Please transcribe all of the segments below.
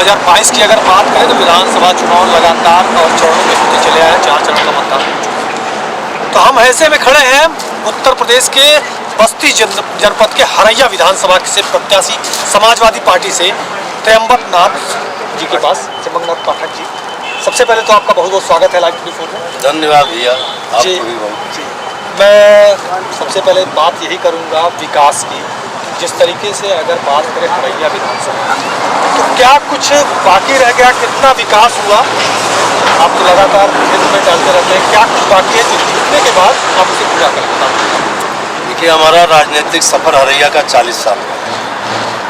2022 की अगर बात करें तो विधानसभा चुनाव लगातार और चरणों में होते चले आए हैं, 4 चरण का मतदान हो चुका है। तो हम ऐसे में खड़े हैं उत्तर प्रदेश के बस्ती जनपद के हरैया विधानसभा से प्रत्याशी समाजवादी पार्टी से त्र्यंबक नाथ जी के पास, त्र्यंबक पाठक जी। सबसे पहले तो आपका बहुत बहुत स्वागत है लाइव 24 में। धन्यवाद भैया, जी आपको भी बहुत। जी, मैं सबसे पहले बात यही करूंगा विकास की। जिस तरीके से अगर बात करें हरैया विधानसभा तो क्या कुछ बाकी रह गया, कितना विकास हुआ? आप तो लगातार क्षेत्र में डालते रहते हैं, क्या कुछ बाकी है जो जीतने के बाद आप उसे पूरा करें? देखिए, हमारा राजनीतिक सफर हरैया का 40 साल का है।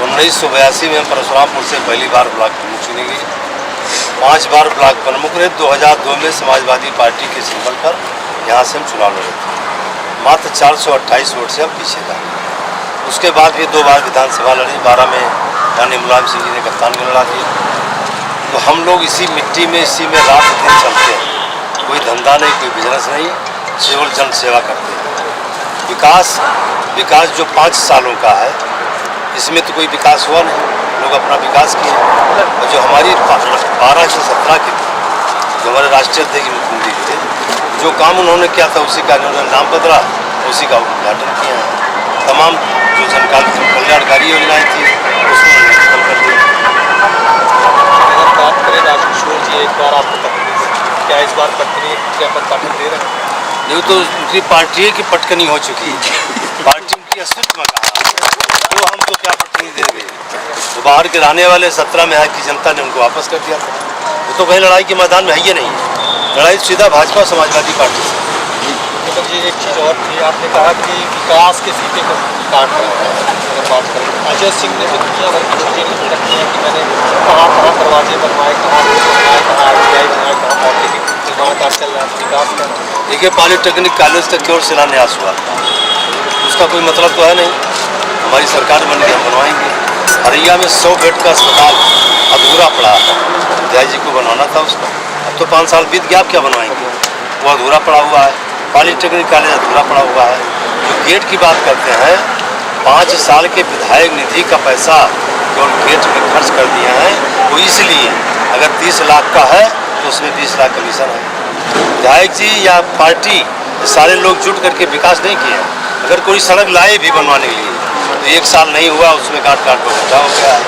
1982 में परशुरामपुर से पहली बार ब्लॉक प्रमुख चुनी गई, 5 बार ब्लॉक प्रमुख रहे। 2002 में समाजवादी पार्टी के सिंबल पर यहाँ से हम चुनाव लड़े थे, मात्र 428 वोट से हम पीछे था। उसके बाद भी 2 बार विधानसभा लड़ी, 12 में माननीय मुलायम सिंह जी ने कप्तान को लड़ा दिया। तो हम लोग इसी मिट्टी में, इसी में रात दिन चलते हैं। कोई धंधा नहीं, कोई बिजनेस नहीं, केवल जन सेवा करते हैं। विकास जो 5 सालों का है, इसमें तो कोई विकास हुआ नहीं। लोग अपना विकास किए, और जो हमारी 12 से 17 की जो हमारे राष्ट्रीय अध्यक्ष मुख्यमंत्री थे, जो काम उन्होंने किया था उसी का उन्होंने नाम बदला, उसी का उद्घाटन किया है। तमाम जो कल्याणकारी योजनाएं थी उसको खत्म कर दी। अगर बात करें राजकिशोर जी, एक बार आपको पटकनी, क्या इस बार पटकनी त्र्यंबक पाठक दे रहे हैं? नहीं, तो उनकी पार्टी की पटकनी हो चुकी है। पार्टी उनकी अस्तित्व में कहा, तो हम तो क्या पटकनी दे गए। तो बाहर के रहने वाले 17 में यहाँ की जनता ने उनको वापस कर दिया था। वो तो कहीं लड़ाई के मैदान में है ही नहीं है। लड़ाई सीधा भाजपा समाजवादी पार्टी से। मतलब ये एक चीज़ और थी, आपने कहा कि विकास के सीटे को काट रहा है। अगर बात करें अजय सिंह ने भी दुनिया भर की चीज़ें लिख रखी हैं कि मैंने कहाँ दरवाजे बनवाए, कहाँ बनाए, कहाँ RTI बनाए, कहाँ पॉलिटेक्निक निर्माण कार्य चल रहा है, विकास का। देखिए, पॉलिटेक्निक कॉलेज का केवल शिलान्यास हुआ, उसका कोई मतलब तो है नहीं। हमारी सरकार बन के हम बनवाएंगे। हरैया में 100 बेड का अस्पताल अधूरा पड़ा है, जय जी को बनवाना था उसका। अब तो 5 साल बीत गया, आप क्या बनवाएंगे? वो अधूरा पड़ा हुआ है। पॉलिटेक्निक कॉलेज अधूरा पड़ा हुआ है। जो गेट की बात करते हैं, 5 साल के विधायक निधि का पैसा केवल गेट में खर्च कर दिए हैं। वो इसलिए अगर 30 लाख का है तो उसमें 20 लाख कमीशन है। विधायक जी या पार्टी सारे लोग जुट करके विकास नहीं किए। अगर कोई सड़क लाए भी बनवाने के लिए तो 1 साल नहीं हुआ, उसमें काट कर गड्ढा हो गया है।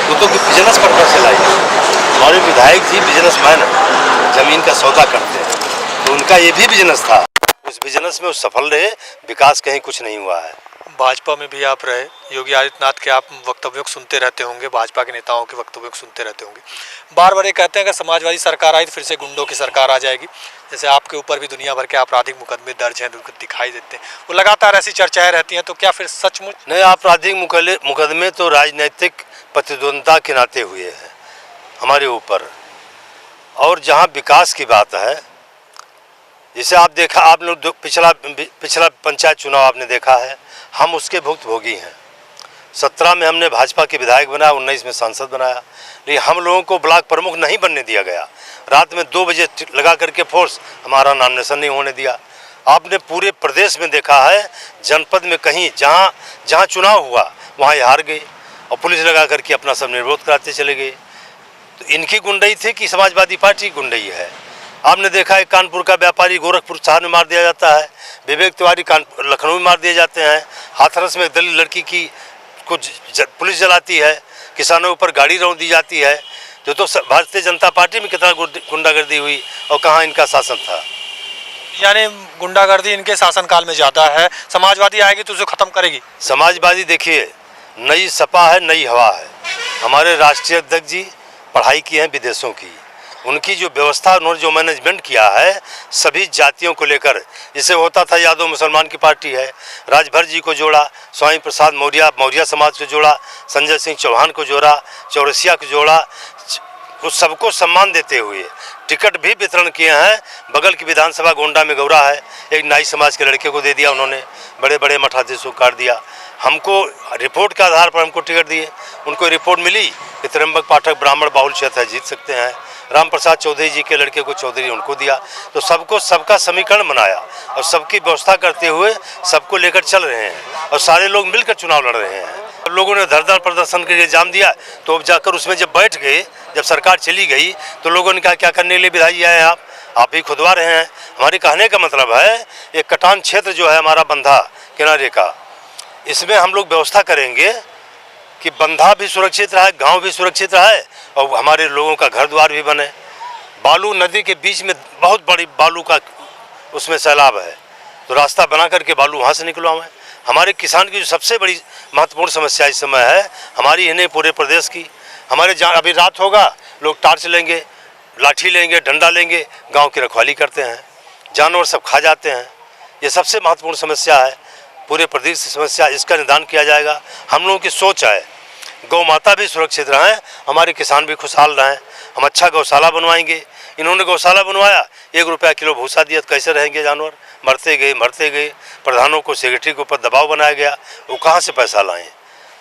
वो तो बिजनेस पर्पज से लाई। हमारे विधायक जी बिजनेसमैन हैं, जमीन का सौदा करते हैं, तो उनका ये भी बिजनेस था। उस बिजनेस में वो सफल रहे, विकास कहीं कुछ नहीं हुआ है। भाजपा में भी आप रहे, योगी आदित्यनाथ के आप वक्तव्यों को सुनते रहते होंगे, भाजपा के नेताओं के वक्तव्यों को सुनते रहते होंगे। बार बार ये कहते हैं कि समाजवादी सरकार आई तो फिर से गुंडों की सरकार आ जाएगी। जैसे आपके ऊपर भी दुनिया भर के आपराधिक मुकदमे दर्ज हैं, दिखाई देते हैं, वो लगातार ऐसी चर्चाएं रहती हैं। तो क्या फिर सचमुच? नहीं, आपराधिक मुकदमे तो राजनीतिक प्रतिद्वंदता के नाते हुए हैं हमारे ऊपर। और जहाँ विकास की बात है, जैसे आप देखा, आप लोग पिछला पंचायत चुनाव आपने देखा है, हम उसके भुक्तभोगी हैं। 17 में हमने भाजपा के विधायक बनाया, 19 में सांसद बनाया, लेकिन हम लोगों को ब्लॉक प्रमुख नहीं बनने दिया गया। रात में 2 बजे लगा करके फोर्स हमारा नॉमिनेशन नहीं होने दिया। आपने पूरे प्रदेश में देखा है, जनपद में कहीं जहाँ चुनाव हुआ वहाँ ये हार गए, और पुलिस लगा करके अपना सब निर्विरोध कराते चले गए। तो इनकी गुंडई थी कि समाजवादी पार्टी गुंडई है? आपने देखा है, कानपुर का व्यापारी गोरखपुर शहर में मार दिया जाता है, विवेक तिवारी लखनऊ में मार दिए जाते हैं, हाथरस में दलित लड़की की कुछ पुलिस जलाती है, किसानों के ऊपर गाड़ी रौंद दी जाती है। जो तो भारतीय जनता पार्टी में कितना गुंडागर्दी हुई और कहाँ इनका शासन था। यानी गुंडागर्दी इनके शासनकाल में ज़्यादा है, समाजवादी आएगी तो उसे ख़त्म करेगी। समाजवादी देखिए, नई सपा है, नई हवा है। हमारे राष्ट्रीय अध्यक्ष जी पढ़ाई की है विदेशों की, उनकी जो व्यवस्था, उन्होंने जो मैनेजमेंट किया है सभी जातियों को लेकर, जिसे होता था यादव मुसलमान की पार्टी है, राजभर जी को जोड़ा, स्वामी प्रसाद मौर्य समाज को जोड़ा, संजय सिंह चौहान को जोड़ा, चौरसिया को जोड़ा, उस सबको सम्मान देते हुए टिकट भी वितरण किए हैं। बगल की विधानसभा गोंडा में गौरा है, एक नाई समाज के लड़के को दे दिया उन्होंने, बड़े बड़े मठाधीशों को काट दिया। हमको रिपोर्ट के आधार पर हमको टिकट दिए, उनको रिपोर्ट मिली कि त्र्यंबक पाठक ब्राह्मण बाहुल क्षेत्र है, जीत सकते हैं। राम प्रसाद चौधरी जी के लड़के को चौधरी उनको दिया। तो सबको सबका समीकरण बनाया और सबकी व्यवस्था करते हुए सबको लेकर चल रहे हैं, और सारे लोग मिलकर चुनाव लड़ रहे हैं। लोगों ने धरना प्रदर्शन के लिए जाम दिया, तो अब जाकर उसमें जब बैठ गए, जब सरकार चली गई तो लोगों ने कहा क्या करने के लिए विधायक आए हैं आप ही खुदवा रहे हैं। हमारे कहने का मतलब है ये कटान क्षेत्र जो है हमारा बंधा किनारे का, इसमें हम लोग व्यवस्था करेंगे कि बंधा भी सुरक्षित रहे, गांव भी सुरक्षित रहे और हमारे लोगों का घर द्वार भी बने। बालू नदी के बीच में बहुत बड़ी बालू का उसमें सैलाब है, तो रास्ता बना करके बालू वहाँ से निकलवाएं। हमारे किसान की जो सबसे बड़ी महत्वपूर्ण समस्या इस समय है हमारी ही नहीं पूरे प्रदेश की। हमारे जहाँ अभी रात होगा लोग टार्च लेंगे, लाठी लेंगे, डंडा लेंगे, गांव की रखवाली करते हैं, जानवर सब खा जाते हैं। ये सबसे महत्वपूर्ण समस्या है, पूरे प्रदेश की समस्या, इसका निदान किया जाएगा। हम लोगों की सोच है गौ माता भी सुरक्षित रहें, हमारे किसान भी खुशहाल रहें। हम अच्छा गौशाला बनवाएंगे। इन्होंने गौशाला बनवाया, 1 रुपया किलो भूसा दिया, तो कैसे रहेंगे जानवर? मरते गए। प्रधानों को सेक्रेटरी के ऊपर दबाव बनाया गया, वो कहाँ से पैसा लाएं?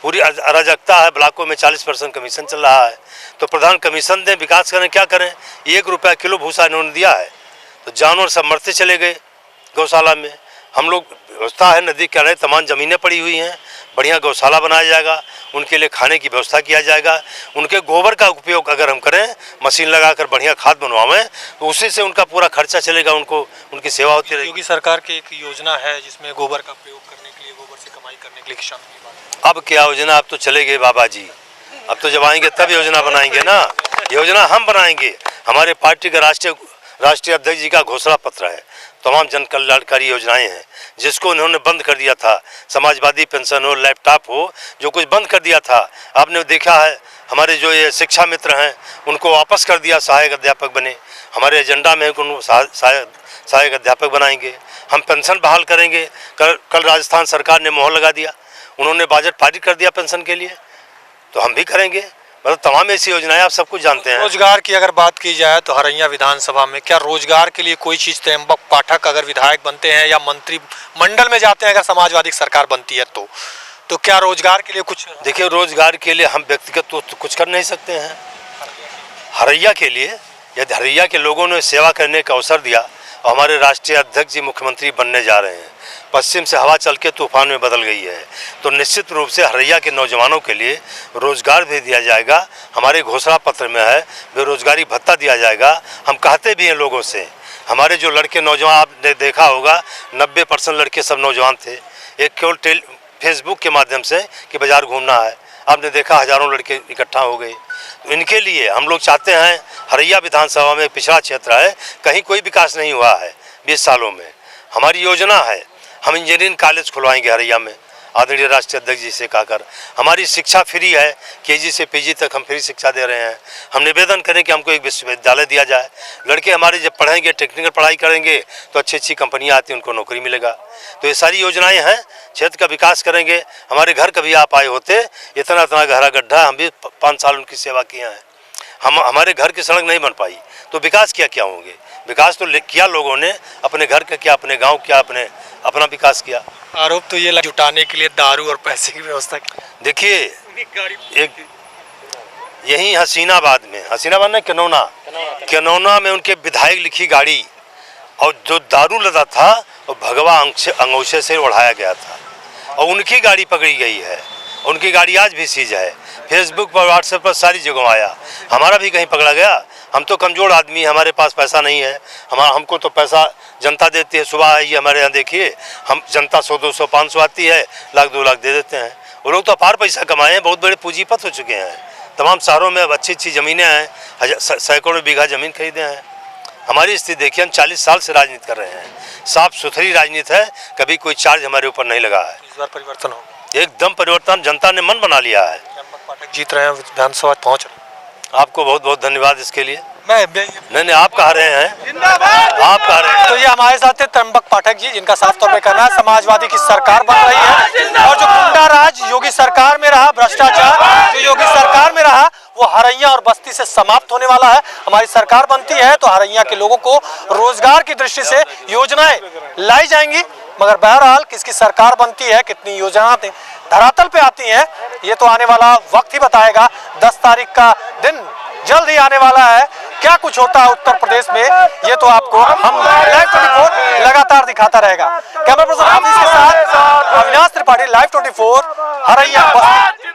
पूरी अराजकता है, ब्लॉकों में 40% कमीशन चल रहा है। तो प्रधान कमीशन दें, विकास करें, क्या करें? 1 रुपया किलो भूसा इन्होंने दिया है, तो जानवर सब मरते चले गए गौशाला में। हम लोग व्यवस्था है, नदी किनारे तमाम ज़मीनें पड़ी हुई हैं, बढ़िया गौशाला बनाया जाएगा, उनके लिए खाने की व्यवस्था किया जाएगा। उनके गोबर का उपयोग अगर हम करें, मशीन लगाकर बढ़िया खाद बनवाएं, तो उसी से उनका पूरा खर्चा चलेगा, उनकी सेवा होती रहेगी। योगी सरकार की एक योजना है जिसमें गोबर का प्रयोग करने के लिए, गोबर से कमाई करने के लिए किसान की बात। अब क्या योजना? अब तो चले गए बाबा जी, अब तो जब आएंगे तब योजना बनाएंगे ना। योजना हम बनाएंगे, हमारे पार्टी का राष्ट्रीय अध्यक्ष जी का घोषणा पत्र है, तमाम जन कल्याणकारी योजनाएं हैं जिसको उन्होंने बंद कर दिया था। समाजवादी पेंशन हो, लैपटॉप हो, जो कुछ बंद कर दिया था। आपने देखा है हमारे जो ये शिक्षा मित्र हैं उनको वापस कर दिया, सहायक अध्यापक बने। हमारे एजेंडा में उनको सहायक अध्यापक बनाएंगे। हम पेंशन बहाल करेंगे। कल राजस्थान सरकार ने मोहर लगा दिया, उन्होंने बजट पारित कर दिया पेंशन के लिए, तो हम भी करेंगे। मतलब तमाम ऐसी योजनाएं आप सब कुछ जानते हैं। रोजगार की अगर बात की जाए तो हरैया विधानसभा में क्या रोजगार के लिए कोई चीज? त्र्यंबक पाठक अगर विधायक बनते हैं या मंत्री मंडल में जाते हैं, अगर समाजवादी सरकार बनती है तो क्या रोजगार के लिए कुछ? देखिए, रोजगार के लिए हम व्यक्तिगत तो कुछ कर नहीं सकते हैं। हरैया के लिए, यदि हरैया के लोगों ने सेवा करने का अवसर दिया और हमारे राष्ट्रीय अध्यक्ष जी मुख्यमंत्री बनने जा रहे हैं, पश्चिम से हवा चल के तूफान में बदल गई है, तो निश्चित रूप से हरैया के नौजवानों के लिए रोजगार भी दिया जाएगा। हमारे घोषणा पत्र में है बेरोजगारी भत्ता दिया जाएगा। हम कहते भी हैं लोगों से, हमारे जो लड़के नौजवान, आपने देखा होगा 90% लड़के सब नौजवान थे। एक केवल फेसबुक के माध्यम से कि बाजार घूमना है, आपने देखा हजारों लड़के इकट्ठा हो गए। तो इनके लिए हम लोग चाहते हैं, हरैया विधानसभा में पिछड़ा क्षेत्र है, कहीं कोई विकास नहीं हुआ है 20 सालों में। हमारी योजना है हम इंजीनियरिंग कॉलेज खुलवाएंगे हरैया में, आदरणीय राष्ट्रीय अध्यक्ष जी से कहकर। हमारी शिक्षा फ्री है, केजी से पीजी तक हम फ्री शिक्षा दे रहे हैं। हम निवेदन करें कि हमको एक विश्वविद्यालय दिया जाए। लड़के हमारे जब पढ़ेंगे, टेक्निकल पढ़ाई करेंगे, तो अच्छी कंपनियां आती हैं, उनको नौकरी मिलेगा। तो ये सारी योजनाएं हैं, क्षेत्र का विकास करेंगे। हमारे घर कभी आप आए होते, इतना गहरा गड्ढा, हम भी 5 साल उनकी सेवा किए हैं। हमारे घर की सड़क नहीं बन पाई, तो विकास क्या होंगे? विकास तो किया लोगों ने, अपने घर का किया, अपने गांव किया, अपना विकास किया। आरोप तो ये जुटाने के लिए दारू और पैसे की व्यवस्था की। देखिए, एक यही हसीनाबाद में किनौना में उनके विधायक लिखी गाड़ी, और जो दारू लदा था वो भगवा अंगूठे से उड़ाया गया था, और उनकी गाड़ी पकड़ी गई है। उनकी गाड़ी आज भी सीज है। फेसबुक पर, व्हाट्सएप पर सारी जगह आया। हमारा भी कहीं पकड़ा गया? हम तो कमज़ोर आदमी, हमारे पास पैसा नहीं है। हमको तो पैसा जनता देती है। सुबह आइए हमारे यहाँ देखिए, हम जनता 100, 200, 500 आती है, 1 लाख 2 लाख दे देते हैं। वो लोग तो अपार पैसा कमाए हैं, बहुत बड़े पूंजीपत हो चुके हैं। तमाम शहरों में अब अच्छी ज़मीनें हैं, सैकड़ों बीघा ज़मीन खरीदे हैं। हमारी स्थिति देखिए, हम 40 साल से राजनीति कर रहे हैं, साफ सुथरी राजनीति है, कभी कोई चार्ज हमारे ऊपर नहीं लगा है। इस बार परिवर्तन हो, एकदम परिवर्तन, जनता ने मन बना लिया है। त्र्यंबक पाठक जीत रहे हैं, विधानसभा पहुँच रहे हैं। आपको बहुत बहुत धन्यवाद इसके लिए। नहीं, आप कह रहे हैं, आप कह रहे हैं। तो ये हमारे साथ थे त्र्यंबक पाठक जी, जिनका साफ तौर पे कहना है समाजवादी की सरकार बन रही है, और जो गुंडा राज योगी सरकार में रहा, भ्रष्टाचार जो योगी सरकार में रहा, वो हरैया और बस्ती से समाप्त होने वाला है। हमारी सरकार बनती है तो हरैया के लोगों को रोजगार की दृष्टि से योजनाएं लाई जाएंगी, मगर बहरहाल किसकी सरकार बनती है, कितनी योजनाएं धरातल पे आती हैं, ये तो आने वाला वक्त ही बताएगा। 10 तारीख का दिन जल्द ही आने वाला है। क्या कुछ होता है उत्तर प्रदेश में, ये तो आपको हम लाइव 24 लगातार दिखाता रहेगा। कैमरा पर्सन हाफिज के साथ अविनाश त्रिपाठी, लाइव 24 हरैया बस्ती।